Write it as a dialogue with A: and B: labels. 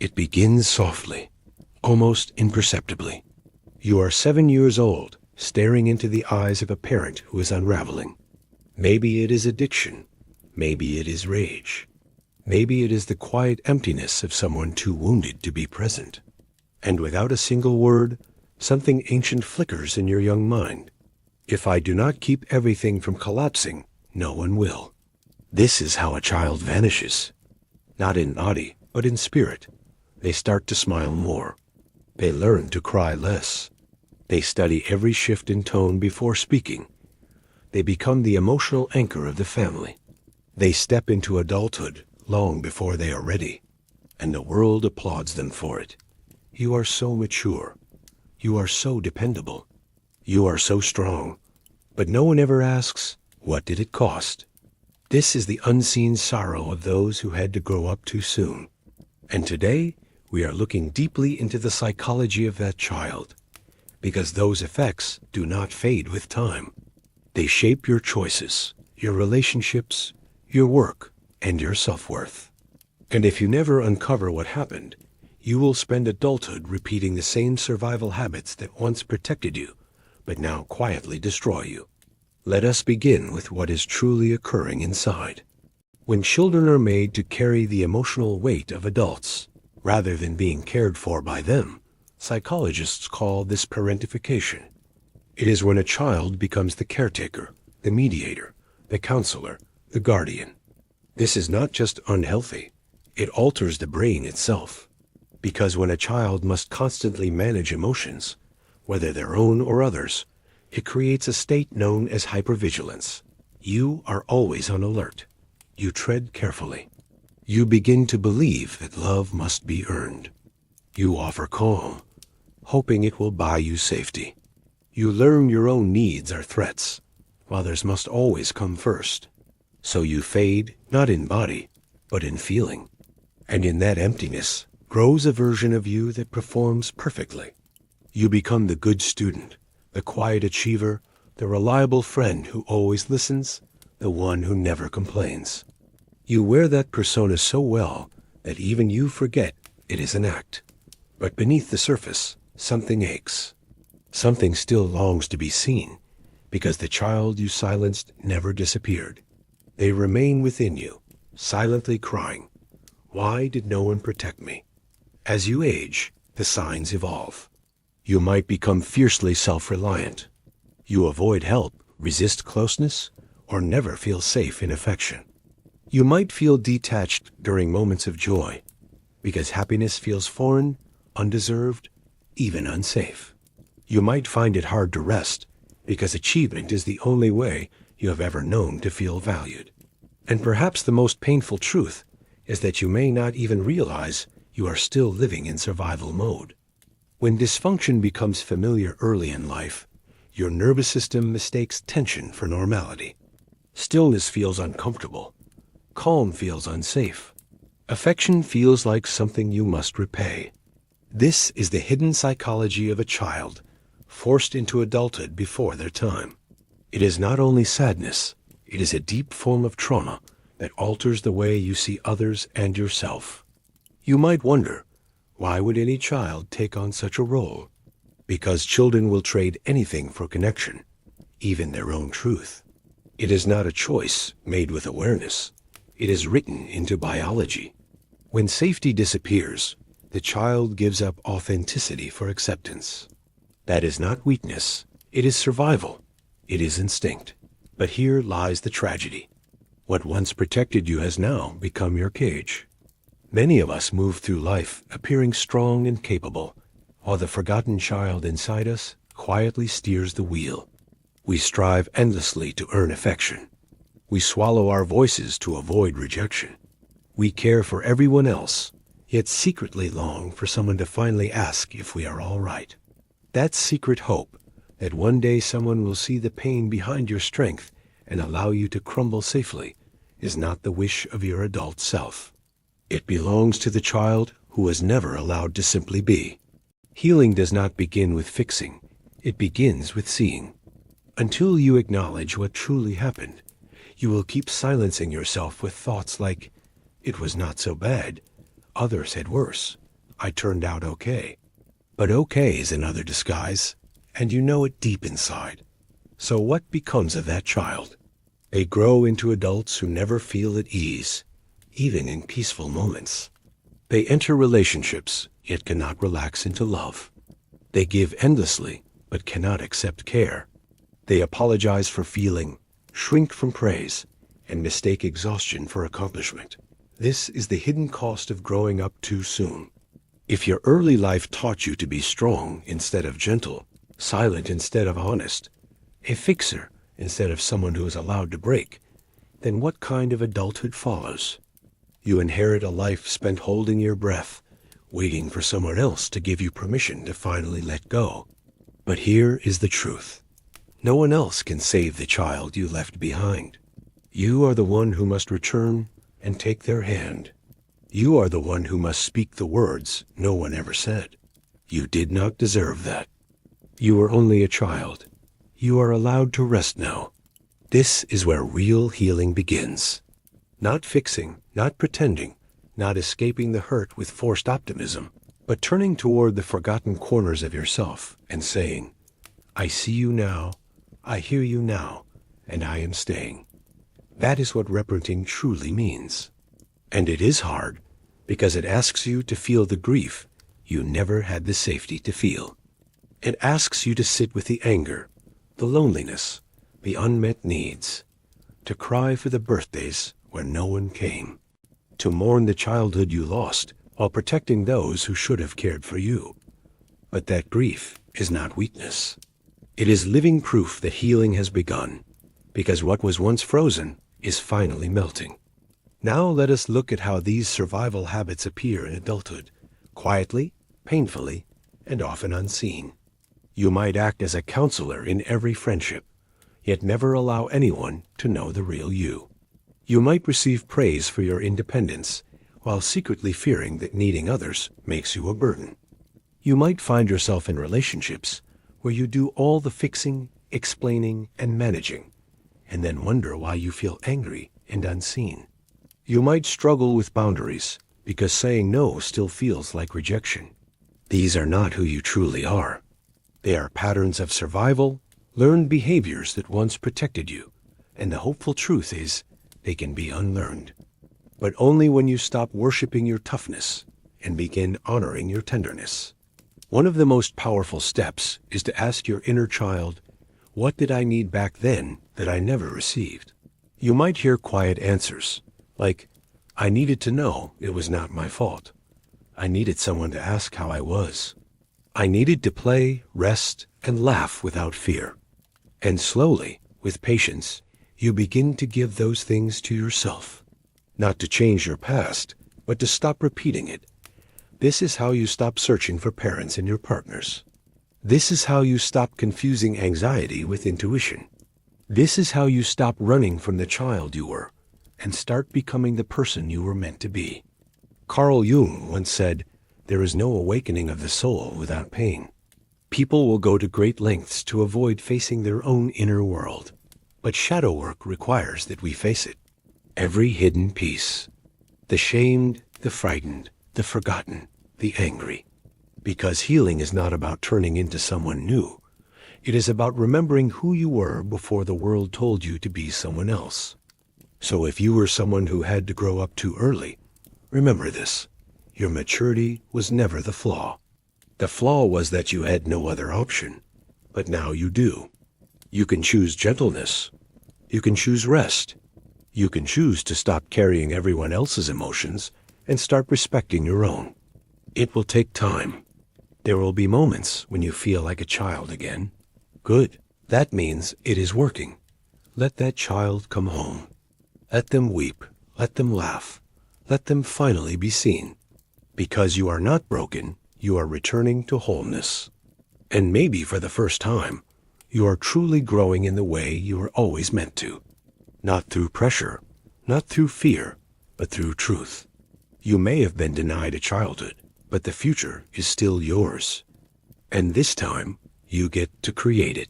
A: It begins softly, almost imperceptibly. You are 7 years old, staring into the eyes of a parent who is unraveling. Maybe it is addiction. Maybe it is rage. Maybe it is the quiet emptiness of someone too wounded to be present. And without a single word, something ancient flickers in your young mind. If I do not keep everything from collapsing, no one will. This is how a child vanishes. Not in body, but in spirit. They start to smile more. They learn to cry less. They study every shift in tone before speaking. They become the emotional anchor of the family. They step into adulthood long before they are ready, and the world applauds them for it. You are so mature. You are so dependable. You are so strong. But no one ever asks, what did it cost? This is the unseen sorrow of those who had to grow up too soon. And today, we are looking deeply into the psychology of that child, because those effects do not fade with time. They shape your choices, your relationships, your work, and your self-worth. And if you never uncover what happened, you will spend adulthood repeating the same survival habits that once protected you, but now quietly destroy you. Let us begin with what is truly occurring inside. When children are made to carry the emotional weight of adults, rather than being cared for by them, psychologists call this parentification. It is when a child becomes the caretaker, the mediator, the counselor, the guardian. This is not just unhealthy, it alters the brain itself. Because when a child must constantly manage emotions, whether their own or others, it creates a state known as hypervigilance. You are always on alert. You tread carefully. You begin to believe that love must be earned. You offer calm, hoping it will buy you safety. You learn your own needs are threats, while others must always come first. So you fade, not in body, but in feeling. And in that emptiness grows a version of you that performs perfectly. You become the good student, the quiet achiever, the reliable friend who always listens, the one who never complains. You wear that persona so well that even you forget it is an act. But beneath the surface, something aches. Something still longs to be seen, because the child you silenced never disappeared. They remain within you, silently crying, "Why did no one protect me?" As you age, the signs evolve. You might become fiercely self-reliant. You avoid help, resist closeness, or never feel safe in affection. You might feel detached during moments of joy, because happiness feels foreign, undeserved, even unsafe. You might find it hard to rest, because achievement is the only way you have ever known to feel valued. And perhaps the most painful truth is that you may not even realize you are still living in survival mode. When dysfunction becomes familiar early in life, your nervous system mistakes tension for normality. Stillness feels uncomfortable. Calm feels unsafe. Affection feels like something you must repay. This is the hidden psychology of a child, forced into adulthood before their time. It is not only sadness, it is a deep form of trauma that alters the way you see others and yourself. You might wonder, why would any child take on such a role? Because children will trade anything for connection, even their own truth. It is not a choice made with awareness. It is written into biology. When safety disappears, the child gives up authenticity for acceptance. That is not weakness. It is survival. It is instinct. But here lies the tragedy. What once protected you has now become your cage. Many of us move through life appearing strong and capable, while the forgotten child inside us quietly steers the wheel. We strive endlessly to earn affection. We swallow our voices to avoid rejection. We care for everyone else, yet secretly long for someone to finally ask if we are all right. That secret hope that one day someone will see the pain behind your strength and allow you to crumble safely is not the wish of your adult self. It belongs to the child who was never allowed to simply be. Healing does not begin with fixing. It begins with seeing. Until you acknowledge what truly happened, you will keep silencing yourself with thoughts like, "It was not so bad. Others had worse. I turned out okay. But okay is another disguise, and you know it deep inside. So what becomes of that child? They grow into adults who never feel at ease, even in peaceful moments. They enter relationships, yet cannot relax into love. They give endlessly, but cannot accept care. They apologize for feeling, shrink from praise, and mistake exhaustion for accomplishment. This is the hidden cost of growing up too soon. If your early life taught you to be strong instead of gentle, silent instead of honest, a fixer instead of someone who is allowed to break, then what kind of adulthood follows? You inherit a life spent holding your breath, waiting for someone else to give you permission to finally let go. But here is the truth. No one else can save the child you left behind. You are the one who must return and take their hand. You are the one who must speak the words no one ever said. You did not deserve that. You were only a child. You are allowed to rest now. This is where real healing begins. Not fixing, not pretending, not escaping the hurt with forced optimism, but turning toward the forgotten corners of yourself and saying, I see you now, I hear you now, and I am staying. That is what reparenting truly means. And it is hard, because it asks you to feel the grief you never had the safety to feel. It asks you to sit with the anger, the loneliness, the unmet needs, to cry for the birthdays where no one came, to mourn the childhood you lost while protecting those who should have cared for you. But that grief is not weakness. It is living proof that healing has begun, because what was once frozen is finally melting. Now let us look at how these survival habits appear in adulthood, quietly, painfully, and often unseen. You might act as a counselor in every friendship, yet never allow anyone to know the real you. You might receive praise for your independence, while secretly fearing that needing others makes you a burden. You might find yourself in relationships where you do all the fixing, explaining, and managing, and then wonder why you feel angry and unseen. You might struggle with boundaries because saying no still feels like rejection. These are not who you truly are. They are patterns of survival, learned behaviors that once protected you, and the hopeful truth is they can be unlearned. But only when you stop worshiping your toughness and begin honoring your tenderness. One of the most powerful steps is to ask your inner child, what did I need back then that I never received? You might hear quiet answers, like, I needed to know it was not my fault. I needed someone to ask how I was. I needed to play, rest, and laugh without fear. And slowly, with patience, you begin to give those things to yourself. Not to change your past, but to stop repeating it. This is how you stop searching for parents in your partners. This is how you stop confusing anxiety with intuition. This is how you stop running from the child you were and start becoming the person you were meant to be. Carl Jung once said, there is no awakening of the soul without pain. People will go to great lengths to avoid facing their own inner world, but shadow work requires that we face it. Every hidden piece, the shamed, the frightened, the forgotten, the angry. Because healing is not about turning into someone new. It is about remembering who you were before the world told you to be someone else. So if you were someone who had to grow up too early, remember this. Your maturity was never the flaw. The flaw was that you had no other option, but now you do. You can choose gentleness. You can choose rest. You can choose to stop carrying everyone else's emotions and start respecting your own. It will take time. There will be moments when you feel like a child again. Good. That means it is working. Let that child come home. Let them weep. Let them laugh. Let them finally be seen. Because you are not broken, you are returning to wholeness. And maybe for the first time, you are truly growing in the way you were always meant to. Not through pressure, not through fear, but through truth. You may have been denied a childhood, but the future is still yours. And this time, you get to create it.